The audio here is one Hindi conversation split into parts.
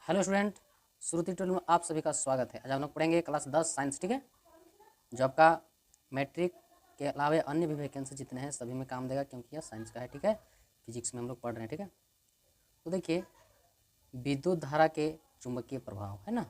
हेलो स्टूडेंट, श्रुति ट्यूटोरियल में आप सभी का स्वागत है। आज हम लोग पढ़ेंगे क्लास 10 साइंस। ठीक है, जो आपका मैट्रिक के अलावा अन्य भी वैकेंसी जितने हैं सभी में काम देगा, क्योंकि यह साइंस का है। ठीक है, फिजिक्स में हम लोग पढ़ रहे हैं। ठीक है, तो देखिए विद्युत धारा के चुंबकीय प्रभाव है ना।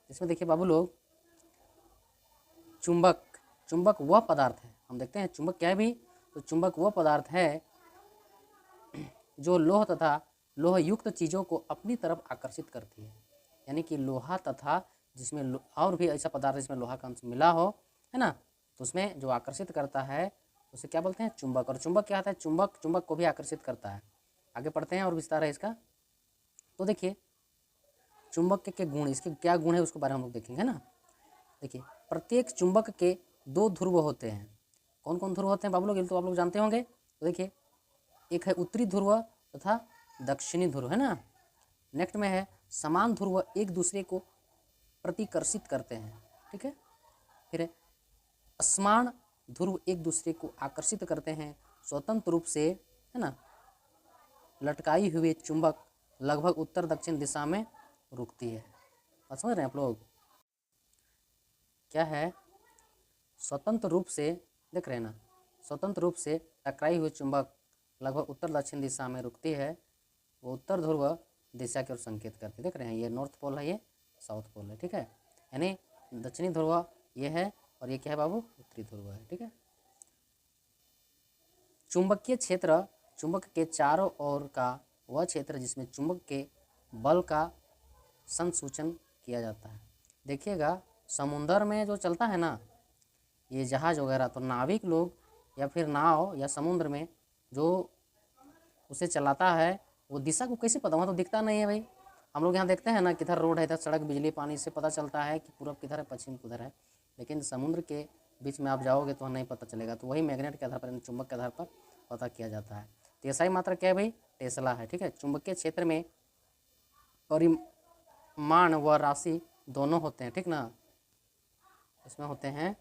इसमें देखिए बाबू लोग, चुंबक वह पदार्थ है, हम देखते हैं चुंबक क्या है भी, तो चुंबक वह पदार्थ है जो लोह तथा लोह युक्त चीज़ों को अपनी तरफ आकर्षित करती है। यानी कि लोहा तथा जिसमें और भी ऐसा पदार्थ जिसमें लोहा का अंश मिला हो, है ना, तो उसमें जो आकर्षित करता है उसे क्या बोलते हैं? चुंबक। और चुंबक क्या होता है? चुंबक को भी आकर्षित करता है। आगे पढ़ते हैं और विस्तार है इसका। तो देखिए चुंबक के गुण, इसके क्या गुण है उसके बारे में हम लोग देखेंगे, है ना। देखिए प्रत्येक चुंबक के दो ध्रुव होते हैं। कौन कौन ध्रुव होते हैं बाबू लोग? ये तो आप लोग जानते होंगे। तो देखिए एक है उत्तरी ध्रुव तथा दक्षिणी ध्रुव, है ना। नेक्स्ट में है समान ध्रुव एक दूसरे को प्रतिकर्षित करते हैं। ठीक है, फिर है असमान ध्रुव एक दूसरे को आकर्षित करते हैं स्वतंत्र रूप से, है ना। लटकाई हुई चुंबक लगभग उत्तर दक्षिण दिशा में रुकती है। बात समझ रहे हैं आप लोग? क्या है? स्वतंत्र रूप से, देख रहे हैं ना, स्वतंत्र रूप से टकराई हुई चुंबक लगभग उत्तर दक्षिण दिशा में रुकती है। वो उत्तर ध्रुव दिशा की ओर संकेत करती है। देख रहे हैं, ये नॉर्थ पोल है, ये साउथ पोल है। ठीक है, यानी दक्षिणी ध्रुव ये है और ये क्या है बाबू? उत्तरी ध्रुव है। ठीक है, चुंबकीय क्षेत्र चुंबक के चारों ओर का वह क्षेत्र जिसमें चुंबक के बल का संसूचन किया जाता है। देखिएगा समुद्र में जो चलता है ना ये जहाज वगैरह, तो नाविक लोग या फिर नाव या समुद्र में जो उसे चलाता है वो दिशा को कैसे पता? वहाँ तो दिखता नहीं है भाई। हम लोग यहाँ देखते हैं ना किधर रोड है, इधर सड़क, बिजली, पानी से पता चलता है कि पूरब किधर है, पश्चिम किधर है। लेकिन समुद्र के बीच में आप जाओगे तो नहीं पता चलेगा। तो वही मैग्नेट के आधार पर, चुंबक के आधार पर पता किया जाता है। तो ऐसा ही मात्रा क्या है भाई? टेस्ला है। ठीक है, चुंबकीय क्षेत्र में परिमाण व राशि दोनों होते हैं। ठीक ना, इसमें होते हैं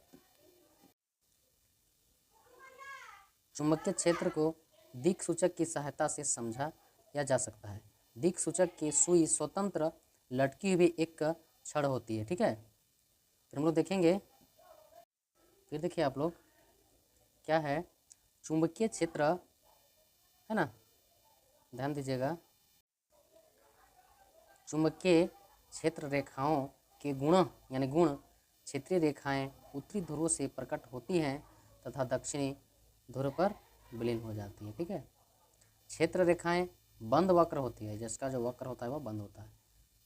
चुंबकीय क्षेत्र को दिक् सूचक की सहायता से समझा या जा सकता है। दिक् सूचक की सुई स्वतंत्र लटकी हुई एक छड़ होती है। ठीक है, फिर हम लोग देखेंगे, फिर देखिए आप लोग क्या है चुंबकीय क्षेत्र, है ना, ध्यान दीजिएगा। चुंबकीय क्षेत्र रेखाओं के गुण यानी गुण क्षेत्रीय रेखाएं उत्तरी ध्रुव से प्रकट होती हैं तथा दक्षिणी ध्रुव पर विलीन हो जाती है। ठीक है, क्षेत्र रेखाएं बंद वक्र होती है, जिसका जो वक्र होता है वह बंद होता है।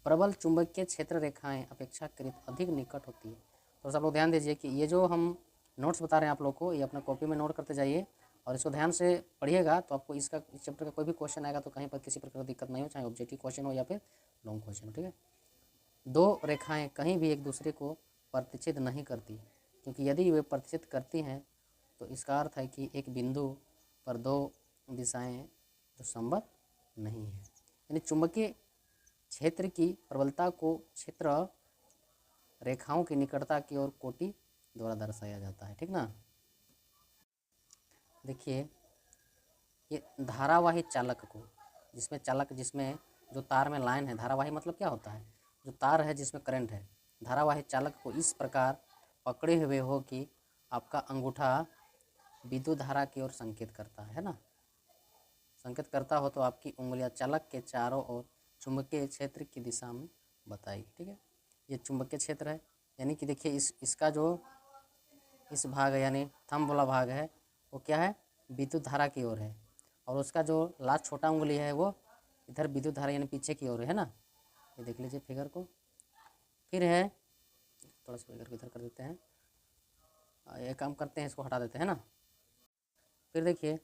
प्रबल चुंबकीय क्षेत्र रेखाएं अपेक्षाकृत अधिक निकट होती है। तो सब लोग ध्यान दीजिए कि ये जो हम नोट्स बता रहे हैं आप लोग को, ये अपना कॉपी में नोट करते जाइए और इसको ध्यान से पढ़िएगा। तो आपको इस चैप्टर का कोई भी क्वेश्चन आएगा तो कहीं पर किसी प्रकार की दिक्कत नहीं हो, चाहे ऑब्जेक्टिव क्वेश्चन हो या फिर लॉन्ग क्वेश्चन हो। ठीक है, दो रेखाएं कहीं भी एक दूसरे को प्रतिच्छेद नहीं करती, क्योंकि यदि वे प्रतिच्छेद करती हैं तो इसका अर्थ है कि एक बिंदु पर दो दिशाएं जो संबद्ध नहीं है। यानी चुंबकीय क्षेत्र की प्रबलता को क्षेत्र रेखाओं की निकटता की ओर कोटि द्वारा दर्शाया जाता है। ठीक ना, देखिए ये धारावाही चालक को, जिसमें जो तार में लाइन है, धारावाही मतलब क्या होता है? जो तार है जिसमें करंट है, धारावाही चालक को इस प्रकार पकड़े हुए हो कि आपका अंगूठा विद्युत धारा की ओर संकेत करता है ना, संकेत करता हो तो आपकी उंगलियां चालक के चारों ओर चुंबकीय क्षेत्र की दिशा में बताएगी। ठीक है, ये चुंबकीय क्षेत्र है। यानी कि देखिए इसका जो इस भाग है यानी थंब वाला भाग है वो क्या है? विद्युत धारा की ओर है, और उसका जो लास्ट छोटा उंगली है वो इधर विद्युत धारा यानी पीछे की ओर है ना। ये देख लीजिए फिगर को। फिर है, थोड़ा सा फिगर को इधर कर देते हैं, ये काम करते हैं, इसको हटा देते हैं ना। फिर देखिए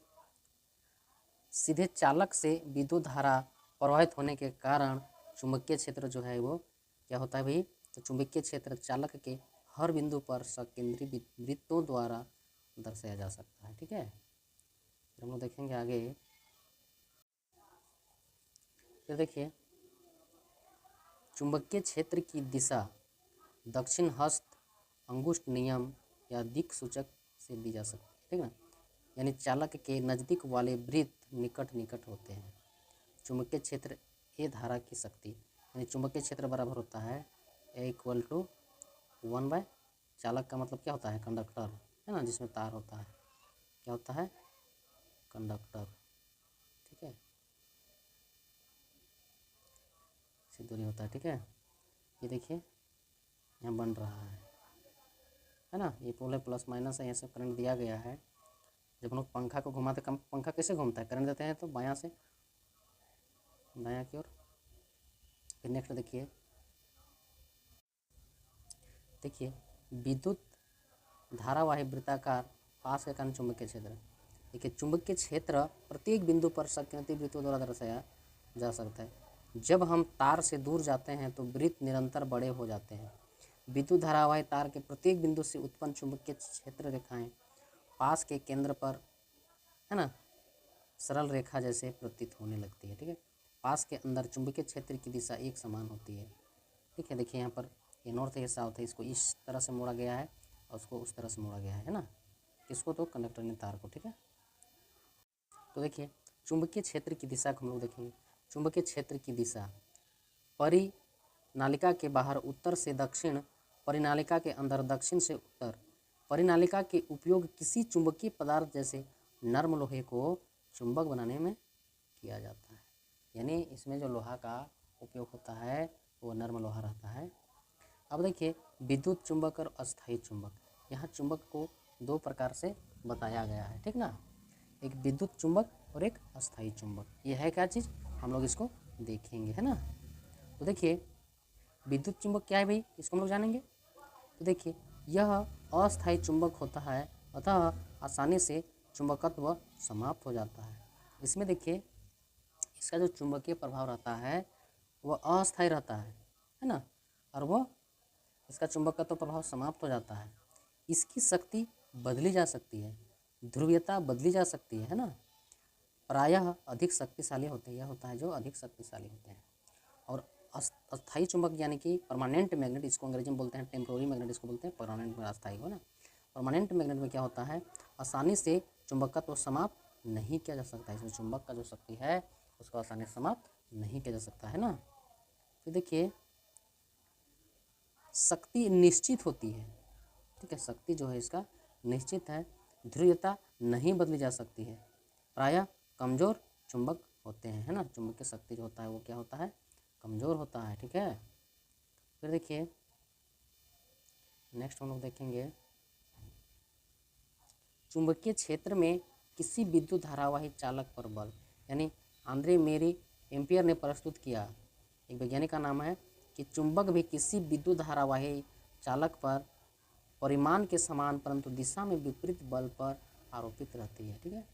सीधे चालक से विद्युत धारा प्रवाहित होने के कारण चुंबकीय क्षेत्र जो है वो क्या होता है भाई? तो चुंबकीय क्षेत्र चालक के हर बिंदु पर सकेंद्री वृत्तों द्वारा दर्शाया जा सकता है। ठीक है, फिर हम लोग देखेंगे आगे। फिर देखिए चुंबकीय क्षेत्र की दिशा दक्षिण हस्त अंगुष्ठ नियम या दिक् सूचक से दी जा सकती है। ठीक ना, यानी चालक के नज़दीक वाले वृत्त निकट निकट होते हैं। चुंबकीय क्षेत्र ये धारा की शक्ति यानी चुंबकीय क्षेत्र बराबर होता है A=1/, चालक का मतलब क्या होता है, कंडक्टर, है ना, जिसमें तार होता है, क्या होता है, कंडक्टर, ठीक है, इसी दूरी होता है, ठीक है। ये देखिए यहाँ बन रहा है ना, ये पोल है, प्लस माइनस है, यहाँ से करंट दिया गया है। जब हम लोग पंखा को घुमाते, पंखा कैसे घूमता है, करंट देते हैं तो बायां से दायां की ओर। फिर नेक्स्ट देखिए, विद्युत धारावाही वृत्ताकार पास के कारण चुंबकीय क्षेत्र। देखिए चुंबकीय क्षेत्र प्रत्येक बिंदु पर संकेतित वृत्तों द्वारा दर्शाया जा सकता है। जब हम तार से दूर जाते हैं तो वृत्त निरंतर बड़े हो जाते हैं। विद्युत धारावाही तार के प्रत्येक बिंदु से उत्पन्न चुंबकीय क्षेत्र रेखाएं पास के केंद्र पर, है ना, सरल रेखा जैसे प्रतीत होने लगती है, ठीक है। पास के अंदर चुंबकीय क्षेत्र की दिशा एक समान होती है, ठीक है। देखिए यहाँ पर ये नॉर्थ है, ये साउथ है, इसको इस तरह से मोड़ा गया है और उसको उस तरह से मोड़ा गया है ना, किसको, तो कंडक्टर ने, तार को, ठीक है। तो देखिए चुंबकीय क्षेत्र की दिशा को हम लोग देखेंगे। चुंबकीय क्षेत्र की दिशा परिनालिका के बाहर उत्तर से दक्षिण, परिनालिका के अंदर दक्षिण से उत्तर। परिनालिका के उपयोग किसी चुंबकीय पदार्थ जैसे नर्म लोहे को चुंबक बनाने में किया जाता है। यानी इसमें जो लोहा का उपयोग होता है वो नर्म लोहा रहता है। अब देखिए विद्युत चुंबक और अस्थायी चुंबक। यहाँ चुंबक को दो प्रकार से बताया गया है, ठीक ना, एक विद्युत चुंबक और एक अस्थायी चुंबक। ये है क्या चीज़, हम लोग इसको देखेंगे, है ना। तो देखिए विद्युत चुंबक क्या है भाई, इसको हम लोग जानेंगे। तो देखिए यह अस्थायी चुंबक होता है, अतः आसानी से चुंबकत्व समाप्त हो जाता है। इसमें देखिए इसका जो चुंबकीय प्रभाव रहता है वह अस्थायी रहता है ना, और वह इसका चुंबकत्व प्रभाव समाप्त हो जाता है। इसकी शक्ति बदली जा सकती है, ध्रुवीयता बदली जा सकती है ना, प्रायः अधिक शक्तिशाली होते हैं, यह होता है जो अधिक शक्तिशाली होते हैं। और अस्थायी चुंबक यानी कि परमानेंट मैग्नेट, इसको अंग्रेजी में बोलते हैं टेम्पोररी मैग्नेट, इसको बोलते हैं परमानेंट में, अस्थायी हो ना। परमानेंट मैग्नेट में क्या होता है, आसानी से चुंबकत्व समाप्त नहीं किया जा सकता है, इसमें चुंबक का जो शक्ति है उसको आसानी से समाप्त नहीं किया जा सकता है ना। फिर देखिए शक्ति निश्चित होती है, ठीक है, शक्ति जो है इसका निश्चित है, ध्रुवीयता नहीं बदली जा सकती है, प्रायः कमज़ोर चुंबक होते हैं, है ना, चुंबक की शक्ति जो होता है वो क्या होता है, कमज़ोर होता है, ठीक है। फिर देखिए नेक्स्ट हम लोग देखेंगे चुंबकीय क्षेत्र में किसी विद्युत धारावाही चालक पर बल, यानी आंद्रे मेरी एम्पियर ने प्रस्तुत किया, एक वैज्ञानिक का नाम है, कि चुंबक भी किसी विद्युत धारावाही चालक पर परिमाण के समान परंतु दिशा में विपरीत बल पर आरोपित रहती है, ठीक है।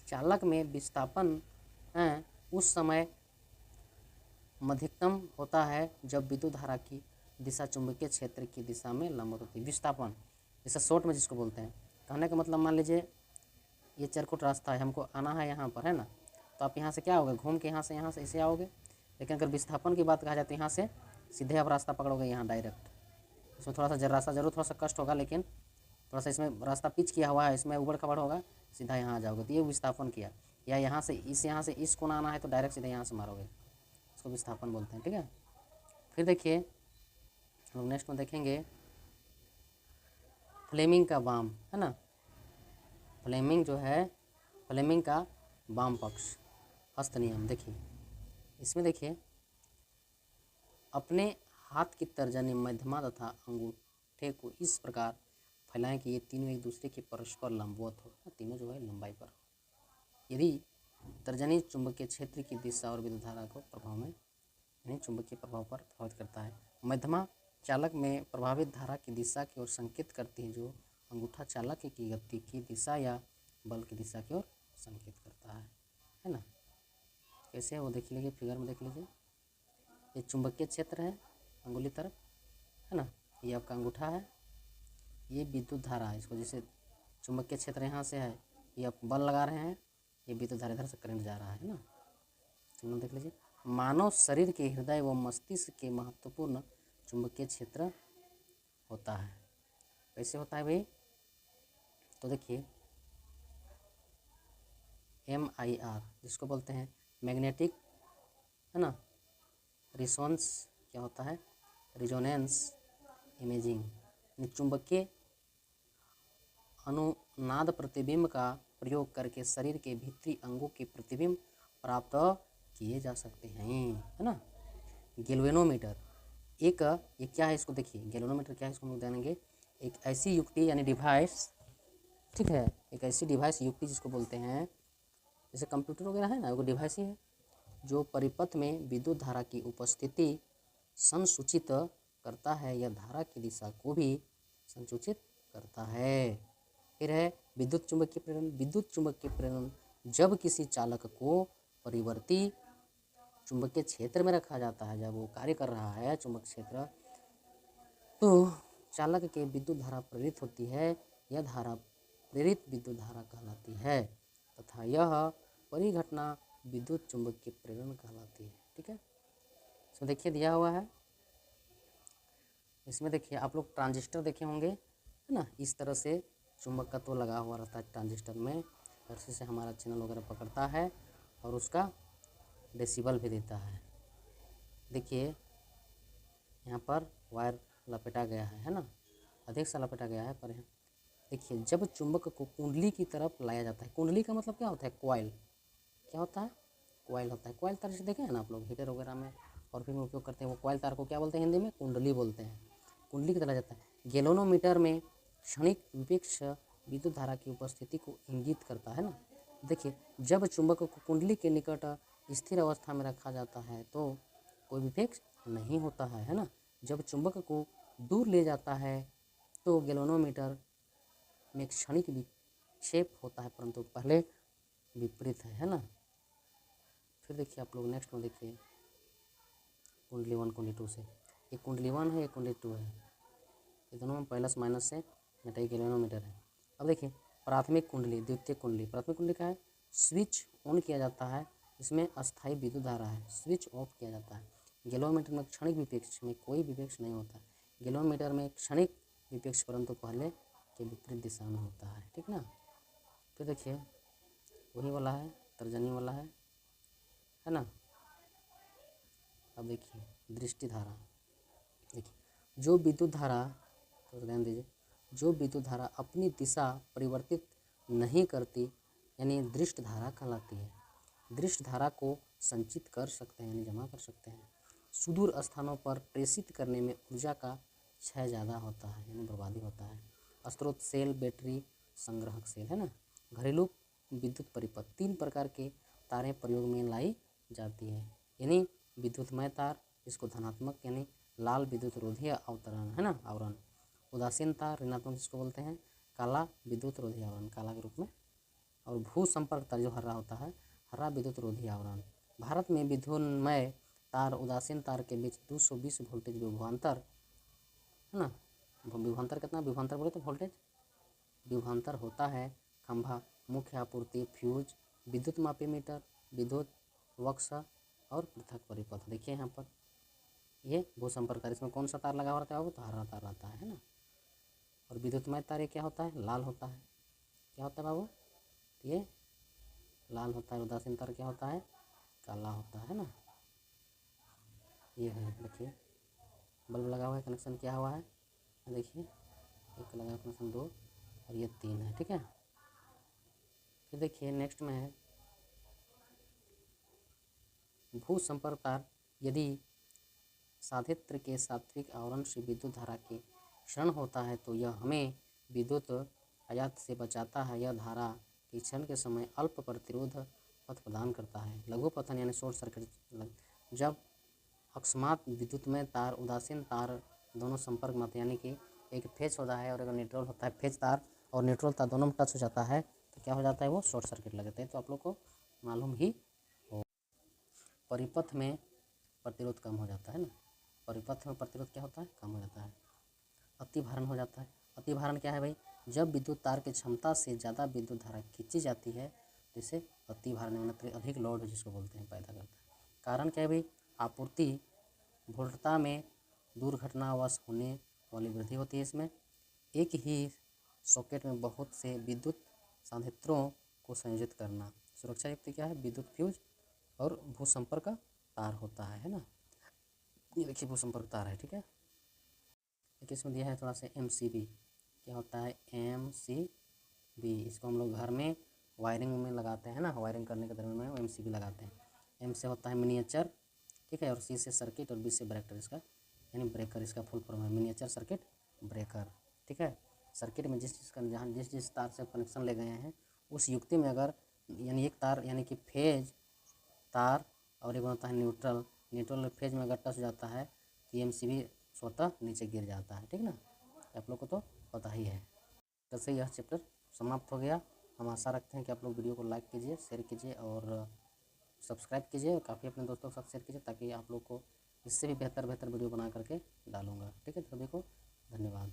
चालक में विस्थापन उस समय अधिकतम होता है जब विद्युत धारा की दिशा चुंबकीय क्षेत्र की दिशा में लंबवत होती है। विस्थापन जैसे शॉर्ट में जिसको बोलते हैं, कहने का मतलब मान लीजिए ये चरकुट रास्ता है, हमको आना है यहाँ पर, है ना, तो आप यहाँ से क्या होगा, घूम के यहाँ से ऐसे आओगे। लेकिन अगर विस्थापन की बात कहा जाए तो यहाँ से सीधे आप रास्ता पकड़ोगे यहाँ डायरेक्ट। इसमें थोड़ा सा रास्ता जरूर थोड़ा सा कष्ट होगा, लेकिन थोड़ा सा इसमें रास्ता पिच किया हुआ है, इसमें उबड़ खबड़ होगा, सीधा यहाँ आ जाओगे, तो ये विस्थापन किया। या यहाँ से इस कोना आना है तो डायरेक्ट सीधे यहाँ से मारोगे, इसको विस्थापन बोलते हैं, ठीक है। फिर देखिए हम लोग नेक्स्ट में देखेंगे फ्लेमिंग का वाम, है ना, फ्लेमिंग जो है, फ्लेमिंग का वाम पक्ष हस्त नियम। देखिए इसमें देखिए अपने हाथ की तर्जनी मध्यमा तथा अंगूठे को इस प्रकार फैलाएं कि ये तीनों एक दूसरे के परस्पर लंबवत हो, तीनों जो है लंबाई पर। यदि तर्जनी चुंबकीय क्षेत्र की दिशा और विद्युत धारा को प्रभाव में, यानी चुंबकीय प्रभाव पर प्रभावित करता है। मध्यमा चालक में प्रभावित धारा की दिशा की ओर संकेत करती है, जो अंगूठा चालक की गति की दिशा या बल की दिशा की ओर संकेत करता है ना। कैसे है वो देख लीजिए, फिगर में देख लीजिए, ये चुंबकीय क्षेत्र है अंगुली तरफ, है ना, ये आपका अंगूठा है, ये विद्युत धारा है, इसको जैसे चुंबकीय क्षेत्र यहाँ से है, ये आप बल लगा रहे हैं, ये विद्युत धारा इधर से करंट जा रहा है ना। चलो देख लीजिए, मानव शरीर के हृदय व मस्तिष्क के महत्वपूर्ण चुंबकीय क्षेत्र होता है। कैसे होता है भाई, तो देखिए MIR जिसको बोलते हैं मैग्नेटिक, है ना, रिसोनेंस क्या होता है, रिजोनेंस इमेजिंग, चुंबकीय अनुनाद प्रतिबिंब का प्रयोग करके शरीर के भीतरी अंगों के प्रतिबिंब प्राप्त किए जा सकते हैं, है ना। गैल्वेनोमीटर एक, ये क्या है इसको देखिए, गैल्वेनोमीटर क्या है इसको हम लोग जानेंगे। एक ऐसी युक्ति यानी डिवाइस, ठीक है, एक ऐसी डिवाइस युक्ति जिसको बोलते हैं, जैसे कंप्यूटर वगैरह है ना, वो डिवाइस ही है, जो परिपथ में विद्युत धारा की उपस्थिति संसूचित करता है या धारा की दिशा को भी संसूचित करता है। फिर है विद्युत चुंबकीय प्रेरण। विद्युत चुंबकीय प्रेरण जब किसी चालक को परिवर्ती चुंबकीय क्षेत्र में रखा जाता है, जब वो कार्य कर रहा है चुंबक क्षेत्र, तो चालक के विद्युत धारा प्रेरित होती है, यह धारा प्रेरित विद्युत धारा कहलाती है तथा यह परिघटना विद्युत चुंबकीय प्रेरण कहलाती है। ठीक है, इसमें देखिए दिया हुआ है, इसमें देखिए आप लोग ट्रांजिस्टर देखे होंगे, है ना, इस तरह से चुंबकत्व लगा हुआ रहता है ट्रांजिस्टर में, और इसी से हमारा चैनल वगैरह पकड़ता है और उसका डेसिबल भी देता है। देखिए यहाँ पर वायर लपेटा गया है ना, अधिक सा लपेटा गया है, पर देखिए जब चुंबक को कुंडली की तरफ लाया जाता है, कुंडली का मतलब क्या होता है, कॉइल, क्या होता है, कॉइल होता है। कॉइल तार जैसे देखे हैं ना आप लोग हीटर वगैरह में और फिर में उपयोग करते हैं, वो कॉइल तार को क्या बोलते हैं हिंदी में, कुंडली बोलते हैं, कुंडली की तरह जाता है। गैल्वेनोमीटर में क्षणिक विपेक्ष विद्युत धारा की उपस्थिति को इंगित करता है ना। देखिए जब चुंबक को कुंडली के निकट स्थिर अवस्था में रखा जाता है तो कोई विपेक्ष नहीं होता है ना। जब चुंबक को दूर ले जाता है तो गैल्वेनोमीटर में क्षणिक विक्षेप होता है, परंतु पहले विपरीत है ना। फिर देखिए आप लोग नेक्स्ट में देखिए कुंडली 1 कुंडली 2 से, ये कुंडली 1 है, ये कुंडली 2 है, ये दोनों में प्लस माइनस से मेटाई गैल्वेनोमीटर है। अब देखिए प्राथमिक कुंडली, द्वितीयक कुंडली। प्राथमिक कुंडली का है स्विच ऑन किया जाता है, इसमें अस्थायी विद्युत धारा है, स्विच ऑफ किया जाता है। गैल्वेनोमीटर में क्षणिक विपेक्ष में कोई विपेक्ष नहीं होता, गैल्वेनोमीटर में क्षणिक विपेक्ष परंतु पहले के विपरीत दिशा में होता है, ठीक ना। फिर देखिए वही वाला है, तर्जनी वाला है ना। अब देखिए दृष्टि धारा, देखिए जो विद्युत धारा, तो ध्यान दीजिए, जो विद्युत धारा अपनी दिशा परिवर्तित नहीं करती यानी दृष्ट धारा कहलाती है। दृष्ट धारा को संचित कर सकते हैं यानी जमा कर सकते हैं। सुदूर स्थानों पर प्रेषित करने में ऊर्जा का क्षय ज़्यादा होता है यानी बर्बादी होता है। स्रोत सेल, बैटरी, संग्राहक सेल, है ना। घरेलू विद्युत परिपथ, 3 प्रकार के तारें प्रयोग में लाई जाती है, यानी विद्युतमय तार, जिसको धनात्मक यानी लाल विद्युत रोधी अवतरण, है ना, आवरण। उदासीन तार ऋणात्मक जिसको बोलते हैं काला विद्युत रोधी आवरण, काला के रूप में। और भू संपर्क तार जो हरा होता है, हरा विद्युत रोधी आवरण। भारत में विद्युन्मय तार उदासीन तार के बीच 220 वोल्टेज विभवांतर, है ना। विभवांतर कितना, विभवांतर बोले तो वोल्टेज, विभवांतर होता है। खंभा, मुख्य आपूर्ति, फ्यूज, विद्युत मापी मीटर, विद्युत वक्स और पृथक परिपथ। देखिए यहाँ पर ये भू संपर्क तार, इसमें कौन सा तार लगा हुआ रहता है वो, तो हरा तार रहता है ना। और विद्युतमय तार ये क्या होता है, लाल होता है, क्या होता है बाबू, ये लाल होता है। उदासीन तार क्या होता है, काला होता है ना। ये है, देखिए बल्ब लगा हुआ है, कनेक्शन किया हुआ है, देखिए एक लगा कनेक्शन 2 और ये 3 है, ठीक है। फिर देखिए नेक्स्ट में है भू संपर्क तार। यदि साधित्र के सात्विक आवरण से विद्युत धारा के क्षरण होता है तो यह हमें विद्युत आयात से बचाता है। यह धारा के क्षरण के समय अल्प प्रतिरोध पथ प्रदान करता है। लघु पतन यानी शॉर्ट सर्किट, जब अकस्मात विद्युतमय तार उदासीन तार दोनों संपर्क में, यानी कि एक फेज होता है और एक न्यूट्रल होता है, फेज तार और न्यूट्रल तार दोनों में टच हो जाता है तो क्या हो जाता है, वो शॉर्ट सर्किट लगते हैं, तो आप लोग को मालूम ही हो। परिपथ में प्रतिरोध कम हो जाता है ना, परिपथ में प्रतिरोध क्या होता है, कम हो जाता है। अतिभारण हो जाता है। अतिभारण क्या है भाई, जब विद्युत तार की क्षमता से ज़्यादा विद्युत धारा खींची जाती है तो इसे अतिभारण यानी अधिक लोड जिसको बोलते हैं पैदा करता है। कारण क्या है भाई, आपूर्ति वोल्टता में दुर्घटनावश होने वाली वृद्धि होती है। इसमें एक ही सॉकेट में बहुत से विद्युत संधारित्रों को संयोजित करना। सुरक्षा युक्त क्या है, विद्युत फ्यूज और भू संपर्क तार होता है ना। ये देखिए वो संपर्क तार है, ठीक है। एक इसमें दिया है थोड़ा सा MCB, क्या होता है MCB, इसको हम लोग घर में वायरिंग में लगाते हैं ना, वायरिंग करने के दरमियान में MCB लगाते हैं। M से होता है मिनिएचर, ठीक है, और C से सर्किट और B से ब्रेकर, इसका यानी ब्रेकर इसका फुल फॉर्म है मिनिएचर सर्किट ब्रेकर, ठीक है। सर्किट में जिस चीज़ का जहाँ जिस तार से कनेक्शन ले गए हैं उस युक्ति में अगर यानी एक तार यानी कि फेज तार और एक होता है न्यूट्रल, न्यूट्रल फेज में अगर टच जाता है तो MCB स्वतः नीचे गिर जाता है, ठीक ना, आप लोग को तो पता ही है। तो से यह चैप्टर समाप्त हो गया। हम आशा रखते हैं कि आप लोग वीडियो को लाइक कीजिए, शेयर कीजिए और सब्सक्राइब कीजिए और काफ़ी अपने दोस्तों के साथ शेयर कीजिए ताकि आप लोग को इससे भी बेहतर वीडियो बना करके डालूँगा, ठीक है। सभी को धन्यवाद।